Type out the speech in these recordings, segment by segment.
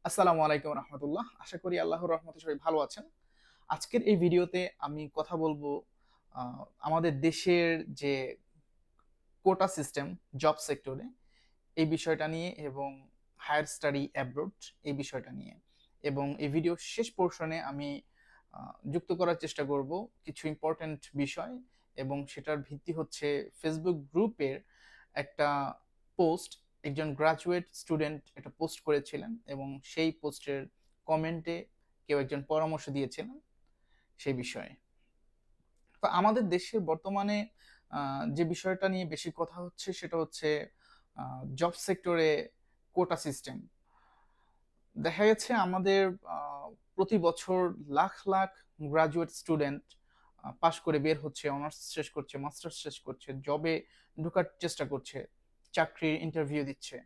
আসসালামু আলাইকুম রহমতুল্লাহ। আশা করি আল্লাহর রহমতে সবাই ভালো আছেন। আজকের এই ভিডিওতে আমি কথা বলবো আমাদের দেশের যে কোটা সিস্টেম জব সেক্টরে এই বিষয়টা নিয়ে, এবং হায়ার স্টাডি অ্যাব্রোড এই বিষয়টা নিয়ে। এবং এই ভিডিও শেষ পোর্শনে আমি যুক্ত করার চেষ্টা করব কিছু ইম্পর্ট্যান্ট বিষয়, এবং সেটার ভিত্তি হচ্ছে ফেসবুক গ্রুপের একটা পোস্ট। একজন গ্রাজুয়েট স্টুডেন্ট এটা পোস্ট করেছিলেন, এবং সেই পোস্টের কমেন্টে কেউ একজন পরামর্শ দিয়েছিলেন সেই বিষয়ে। তো আমাদের দেশে বর্তমানে যে বিষয়টা নিয়ে বেশি কথা হচ্ছে সেটা হচ্ছে জব সেক্টরে কোটা সিস্টেম। দেখা গেছে আমাদের প্রতি বছর লাখ লাখ গ্রাজুয়েট স্টুডেন্ট পাশ করে বের হচ্ছে, অনার্স শেষ করছে, মাস্টার্স শেষ করছে, জবে ঢোকার চেষ্টা করছে, চাকরির ইন্টারভিউ দিচ্ছে।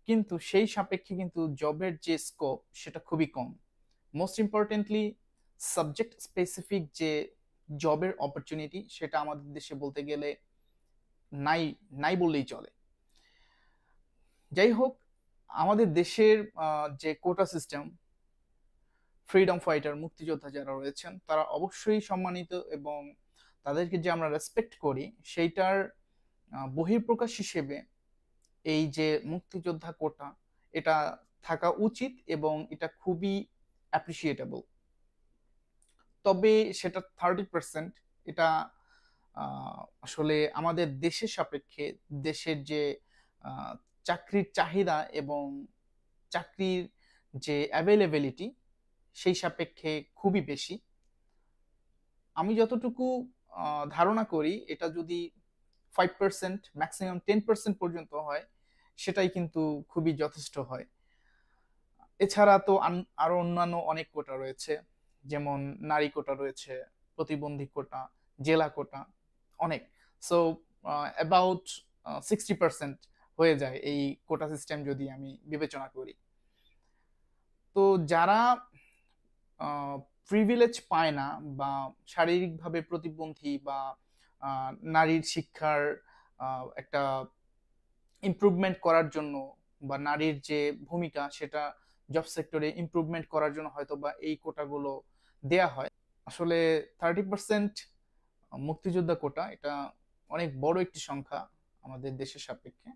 কিন্তু সেই সাপেক্ষে কিন্তু জবের যে স্কোপ সেটা খুবই কম। মোস্ট ইম্পর্টেন্টলি সাবজেক্ট স্পেসিফিক যে জবের অপরচুনিটি সেটা আমাদের দেশে বলতে গেলে নাই, নাই বললেই চলে। যাই হোক, আমাদের দেশের যে কোটা সিস্টেম, ফ্রিডম ফাইটার মুক্তিযোদ্ধা যারা রয়েছেন তারা অবশ্যই সম্মানিত, এবং তাদেরকে যে আমরা রেসপেক্ট করি সেইটার বহিঃপ্রকাশ হিসেবে এই যে মুক্তিযোদ্ধা কোটা, এটা থাকা উচিত এবং এটা খুবই অ্যাপ্রিসিয়েটেবল। তবে সেটা 30%, এটা আসলে আমাদের দেশের সাপেক্ষে দেশের যে আহ, চাকরির চাহিদা এবং চাকরির যে অ্যাভেলেবিলিটি সেই সাপেক্ষে খুবই বেশি। আমি যতটুকু ধারণা করি এটা যদি 5%, ম্যাক্সিমাম 10% পর্যন্ত হয় সেটাই কিন্তু খুবই যথেষ্ট হয়। এছাড়া তো আরো অন্যান্য অনেক কোটা রয়েছে, যেমন নারী কোটা রয়েছে, প্রতিবন্ধী কোটা, জেলা কোটা, অনেক। সো অ্যাবাউট 60% হয়ে যায় এই কোটা সিস্টেম যদি আমি বিবেচনা করি। তো যারা প্রিভিলেজ পায় না, বা শারীরিকভাবে প্রতিবন্ধী, বা নারীর শিক্ষার একটা ইমপ্রুভমেন্ট করার জন্য, বা নারীর যে ভূমিকা সেটা জব সেক্টরে ইমপ্রুভমেন্ট করার জন্য হয়তো বা এই কোটাগুলো দেয়া হয়। আসলে 30% মুক্তিযোদ্ধা কোটা এটা অনেক বড় একটি সংখ্যা আমাদের দেশের সাপেক্ষে।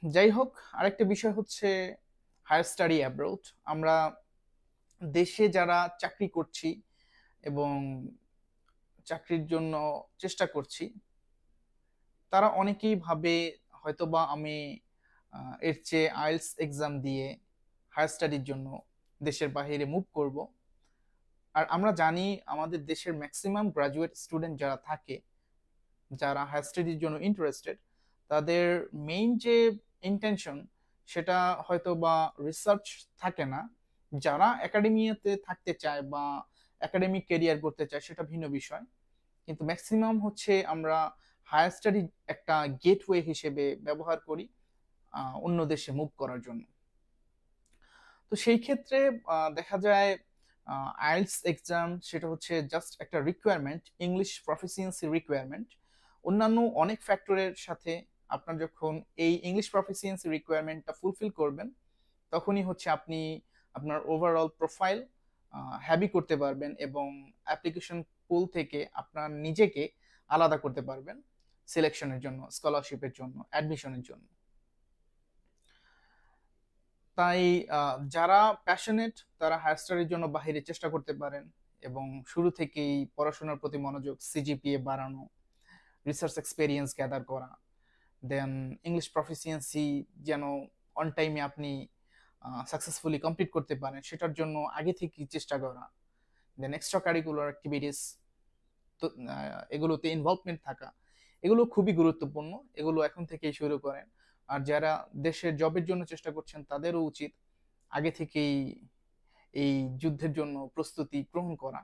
যাই হোক, আরেকটা বিষয় হচ্ছে হায়ার স্টাডি অ্যাব্রোড। আমরা দেশে যারা চাকরি করছি এবং চাকরির জন্য চেষ্টা করছি, তারা অনেকেই ভাবে হয়তোবা আমি এর চেয়ে আইএলটিএস এক্সাম দিয়ে হায়ার স্টাডির জন্য দেশের বাইরে মুভ করব। আর আমরা জানি আমাদের দেশের ম্যাক্সিমাম গ্রাজুয়েট স্টুডেন্ট যারা থাকে, যারা হায়ার স্টাডির জন্য ইন্টারেস্টেড, তাদের মেইন যে ইন্টেনশন সেটা হয়তো বা রিসার্চ থাকে না। যারা একাডেমিয়াতে থাকতে চায় বা একাডেমিক ক্যারিয়ার করতে চায় সেটা ভিন্ন বিষয়, কিন্তু ম্যাক্সিমাম হচ্ছে আমরা হায়ার স্টাডি একটা গেটওয়ে হিসেবে ব্যবহার করি অন্য দেশে মুভ করার জন্য। তো সেই ক্ষেত্রে দেখা যায় আইএলটিএস এক্সাম সেটা হচ্ছে জাস্ট একটা রিকোয়ারমেন্ট, ইংলিশ প্রফিসিয়েন্সি রিকোয়ারমেন্ট। অন্যান্য অনেক ফ্যাক্টরের সাথে আপনার যখন এই ইংলিশ প্রফিসিয়েন্সি রিকোয়ারমেন্টটা ফুলফিল করবেন, তখনই হচ্ছে আপনি আপনার ওভারঅল প্রোফাইল হ্যাবি করতে পারবেন, এবং অ্যাপ্লিকেশন পুল থেকে আপনার নিজেকে আলাদা করতে পারবেন সিলেকশনের জন্য, স্কলারশিপের জন্য, অ্যাডমিশনের জন্য। তাই যারা প্যাশনেট তারা হায়ার স্টাডির জন্য বাইরে চেষ্টা করতে পারেন, এবং শুরু থেকেই পড়াশোনার প্রতি মনোযোগ, সিজিপিএ বাড়ানো, রিসার্চ এক্সপেরিয়েন্স গ্যাদার করা, দেন ইংলিশ প্রফিসিয়েন্সি যেন অন টাইমে আপনি সাকসেসফুলি কমপ্লিট করতে পারেন সেটার জন্য আগে থেকেই চেষ্টা করা, দেন এক্সট্রা কারিকুলার অ্যাক্টিভিটিস, তো এগুলোতে ইনভলভমেন্ট থাকা, এগুলো খুবই গুরুত্বপূর্ণ। এগুলো এখন থেকেই শুরু করেন। আর যারা দেশের জবের জন্য চেষ্টা করছেন তাদেরও উচিত আগে থেকেই এই যুদ্ধের জন্য প্রস্তুতি গ্রহণ করা।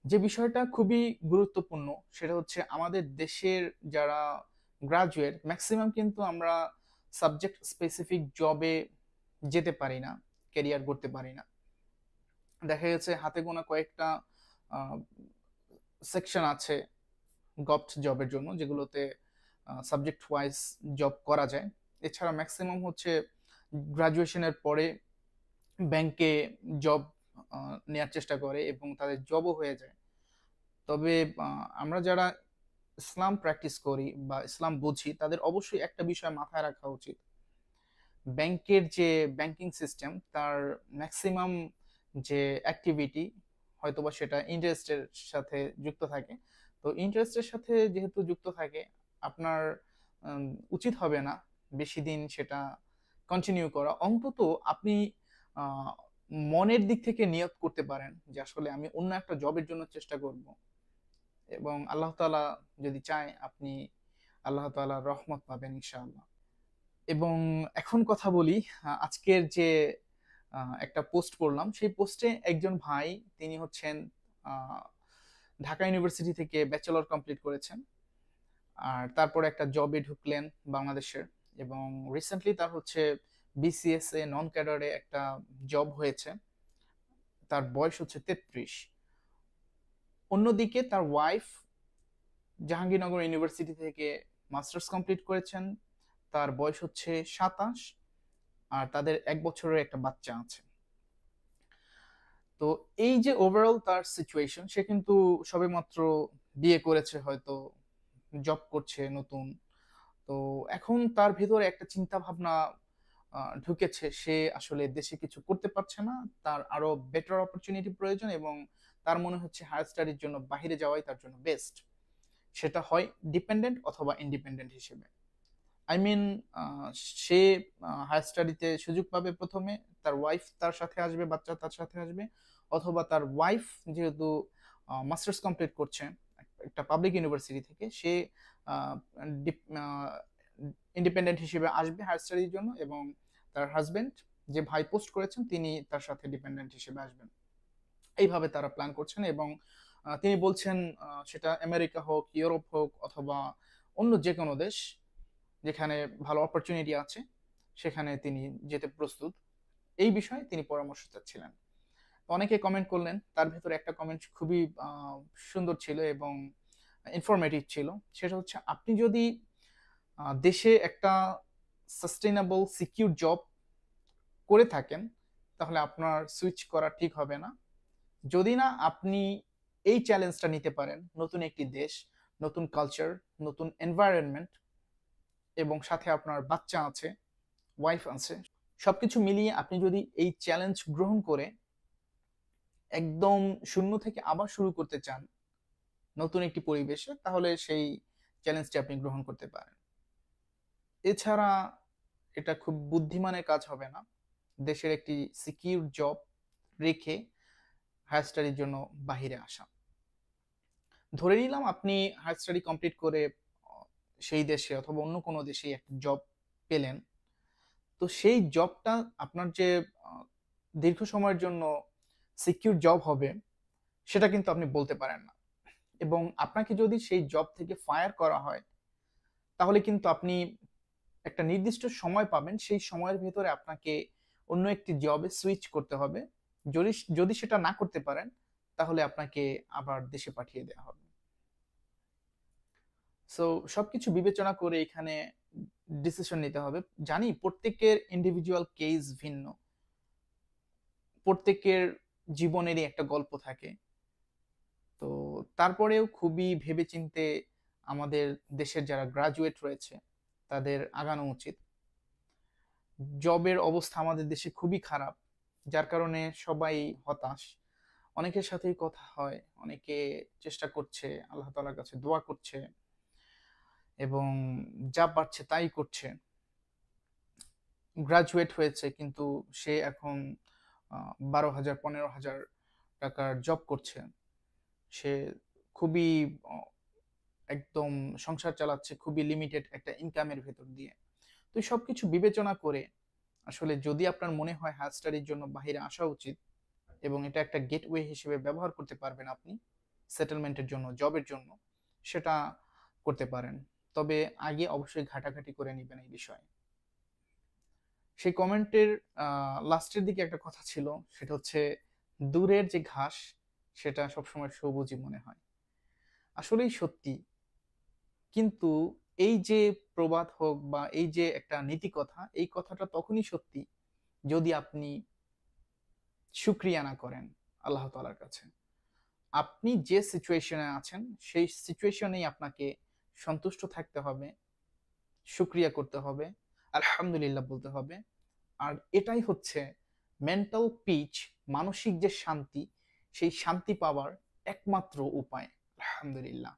যে বিষয়টা খুবই গুরুত্বপূর্ণ সেটা হচ্ছে আমাদের দেশের যারা গ্রাজুয়েট ম্যাক্সিমাম কিন্তু আমরা সাবজেক্ট স্পেসিফিক জবে যেতে পারি না, ক্যারিয়ার করতে পারি না। দেখা গেছে হাতে গোনা কয়েকটা সেকশন আছে গভট জবের জন্য যেগুলোতে সাবজেক্ট ওয়াইজ জব করা যায়। এছাড়া ম্যাক্সিমাম হচ্ছে গ্রাজুয়েশনের পরে ব্যাংকে জব নেওয়ার চেষ্টা করে এবং তাদের জবও হয়ে যায়। তবে আমরা যারা ইসলাম প্র্যাকটিস করি বা ইসলাম বুঝি তাদের অবশ্যই একটা বিষয় মাথায় রাখা উচিত, ব্যাংকের যে ব্যাংকিং সিস্টেম তার ম্যাক্সিমাম যে অ্যাক্টিভিটি হয়তোবা সেটা ইন্টারেস্টের সাথে যুক্ত থাকে। তো ইন্টারেস্টের সাথে যেহেতু যুক্ত থাকে, আপনার উচিত হবে না বেশি দিন সেটা কন্টিনিউ করা। অন্তত আপনি আহ, মনের দিক থেকে নিয়ত করতে পারেন যে আসলে আমি অন্য একটা জবের জন্য চেষ্টা করব, এবং আল্লাহ তাআলা যদি চায় আপনি আল্লাহ তাআলার রহমত পাবেন ইনশাআল্লাহ। এবং এখন কথা বলি, আজকের যে একটা পোস্ট করলাম সেই পোস্টে একজন ভাই, তিনি হচ্ছেন আহ, ঢাকা ইউনিভার্সিটি থেকে ব্যাচেলর কমপ্লিট করেছেন, আর তারপরে একটা জবে ঢুকলেন বাংলাদেশের, এবং রিসেন্টলি তার হচ্ছে বিসিএস এ নন ক্যাডারে একটা জব হয়েছে। তার বয়স হচ্ছে 33। অন্যদিকে তার ওয়াইফ জাহাঙ্গীরনগর ইউনিভার্সিটি থেকে মাস্টার্স কমপ্লিট করেছেন, তার বয়স হচ্ছে 27, আর তাদের 1 বছরের একটা বাচ্চা আছে। তো এই যে ওভারঅল তার সিচুয়েশন, সে কিন্তু সবেমাত্র বিয়ে করেছে, হয়তো জব করছে নতুন। তো এখন তার ভেতরে একটা চিন্তা ভাবনা ঢুকেছে, সে আসলে দেশে কিছু করতে পারছে না, তার আরো বেটার অপরচুনিটি প্রয়োজন, এবং তার মনে হচ্ছে হায়ার স্টাডির জন্য বাইরে যাওয়াই তার জন্য বেস্ট। সেটা হয় ডিপেন্ডেন্ট অথবা ইন্ডিপেন্ডেন্ট হিসেবে। আই মিন, সে হায়ার স্টাডিতে সুযোগ পাবে প্রথমে, তার ওয়াইফ তার সাথে আসবে, বাচ্চা তার সাথে আসবে, অথবা তার ওয়াইফ যেহেতু মাস্টার্স কমপ্লিট করছে একটা পাবলিক ইউনিভার্সিটি থেকে, সে ইন্ডিপেন্ডেন্ট হিসেবে আসবে হায়ার স্টাডির জন্য, এবং তার হাজবেন্ড যে ভাই পোস্ট করেছেন তিনি তার সাথে ডিপেন্ডেন্ট হিসেবে আসবেন। এইভাবে তারা প্ল্যান করছেন, এবং তিনি বলছেন সেটা আমেরিকা হোক, ইউরোপ হোক, অথবা অন্য যে কোনো দেশ যেখানে ভালো অপরচুনিটি আছে সেখানে তিনি যেতে প্রস্তুত। এই বিষয়ে তিনি পরামর্শ চাচ্ছিলেন। অনেকে কমেন্ট করলেন, তার ভেতরে একটা কমেন্ট খুবই সুন্দর ছিল এবং ইনফরমেটিভ ছিল। সেটা হচ্ছে, আপনি যদি দেশে একটা সাস্টেইনেবল সিকিউর জব করে থাকেন তাহলে আপনার সুইচ করা ঠিক হবে না, যদি না আপনি এই চ্যালেঞ্জটা নিতে পারেন, নতুন একটি দেশ, নতুন কালচার, নতুন এনভায়রনমেন্ট, এবং সাথে আপনার বাচ্চা আছে, ওয়াইফ আছে, সবকিছু মিলিয়ে আপনি যদি এই চ্যালেঞ্জ গ্রহণ করে একদম শূন্য থেকে আবার শুরু করতে চান নতুন একটি পরিবেশে, তাহলে সেই চ্যালেঞ্জটি আপনি গ্রহণ করতে পারেন। এছাড়া এটা খুব বুদ্ধিমানের কাজ হবে না দেশের একটি সিকিউর জব রেখে হায়ার স্টাডির জন্য বাহিরে আসা। ধরে নিলাম আপনি হায়ার স্টাডি কমপ্লিট করে সেই দেশে অথবা অন্য কোনো দেশে একটা জব পেলেন, তো সেই জবটা আপনার যে দীর্ঘ সময়ের জন্য সিকিউর জব হবে সেটা কিন্তু আপনি বলতে পারেন না, এবং আপনাকে যদি সেই জব থেকে ফায়ার করা হয় তাহলে কিন্তু আপনি একটা নির্দিষ্ট সময় পাবেন, সেই সময়ের ভেতরে আপনাকে অন্য একটি জবে সুইচ করতে হবে। যদি যদি সেটা না করতে পারেন তাহলে আপনাকে আবার দেশে পাঠিয়ে দেওয়া হবে। সো সবকিছু বিবেচনা করে এখানে ডিসিশন নিতে হবে। জানি প্রত্যেকের ইন্ডিভিজুয়াল কেস ভিন্ন, প্রত্যেকের জীবনেরই একটা গল্প থাকে। তো তারপরেও খুবই ভেবেচিন্তে আমাদের দেশের যারা গ্রাজুয়েট রয়েছে তাদের আগানো উচিত। জবের অবস্থা আমাদের দেশে খুবই খারাপ, যার কারণে সবাই হতাশ। অনেকের সাথেই কথা হয়, অনেকে চেষ্টা করছে, আল্লাহ তাআলার কাছে দোয়া করছে, এবং যা পারছে তাই করছে। গ্রাজুয়েট হয়েছে কিন্তু সে এখন 12,000 15,000 টাকার জব করছে, সে খুবই একদম সংসার চালাচ্ছে খুবই লিমিটেড একটা ইনকামের ভেতর দিয়ে। তো এই সবকিছু বিবেচনা করে আসলে যদি আপনার মনে হয় হায়ার স্টাডির জন্য বাইরে আসা উচিত এবং এটা একটা গেটওয়ে হিসেবে ব্যবহার করতে পারবেন আপনি সেটেলমেন্টের জন্য, জবের জন্য, সেটা করতে পারেন। তবে আগে অবশ্যই ঘাটাঘাটি করে নেবেন এই বিষয়ে। সেই কমেন্টের লাস্টের দিকে একটা কথা ছিল, সেটা হচ্ছে, দূরের যে ঘাস সেটা সবসময় সবুজই মনে হয়। আসলেই সত্যি, কিন্তু এই যে প্রবাদ হোক বা এই যে একটা নীতি কথা, এই কথাটা তখনই সত্যি যদি আপনি শুকরিয়া না করেন আল্লাহ তাআলার কাছে। আপনি যে সিচুয়েশনে আছেন সেই সিচুয়েশনেই আপনাকে সন্তুষ্ট থাকতে হবে, শুকরিয়া করতে হবে, আলহামদুলিল্লাহ বলতে হবে। আর এটাই হচ্ছে মেন্টাল পিচ, মানসিক যে শান্তি, সেই শান্তি পাওয়ার একমাত্র উপায়। আলহামদুলিল্লাহ।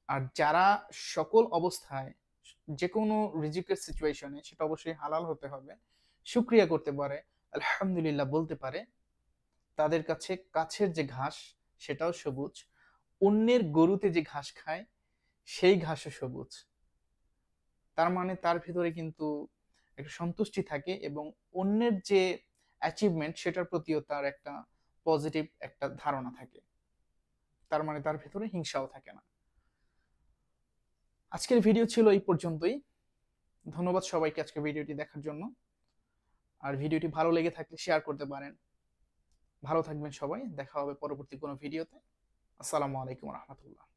আর যারা সকল অবস্থায় যে কোনো রিজিকের সিচুয়েশনে, সেটা অবশ্যই হালাল হতে হবে, শুকরিয়া করতে পারে, আলহামদুলিল্লাহ বলতে পারে, তাদের কাছে কাছের যে ঘাস সেটাও সবুজ, অন্যের গরুতে যে ঘাস খায় সেই ঘাসও সবুজ। তার মানে তার ভিতরে কিন্তু একটা সন্তুষ্টি থাকে এবং অন্যের যে অ্যাচিভমেন্ট সেটার প্রতিও তার একটা পজিটিভ একটা ধারণা থাকে। তার মানে তার ভিতরে হিংসাও থাকে না। আজকের ভিডিও ছিল এই পর্যন্তই। ধন্যবাদ সবাইকে আজকে ভিডিওটি দেখার জন্য। আর ভিডিওটি ভালো লেগে থাকলে শেয়ার করতে পারেন। ভালো থাকবেন সবাই, দেখা হবে পরবর্তী কোনো ভিডিওতে। আসসালামু আলাইকুম রহমতুল্লাহ।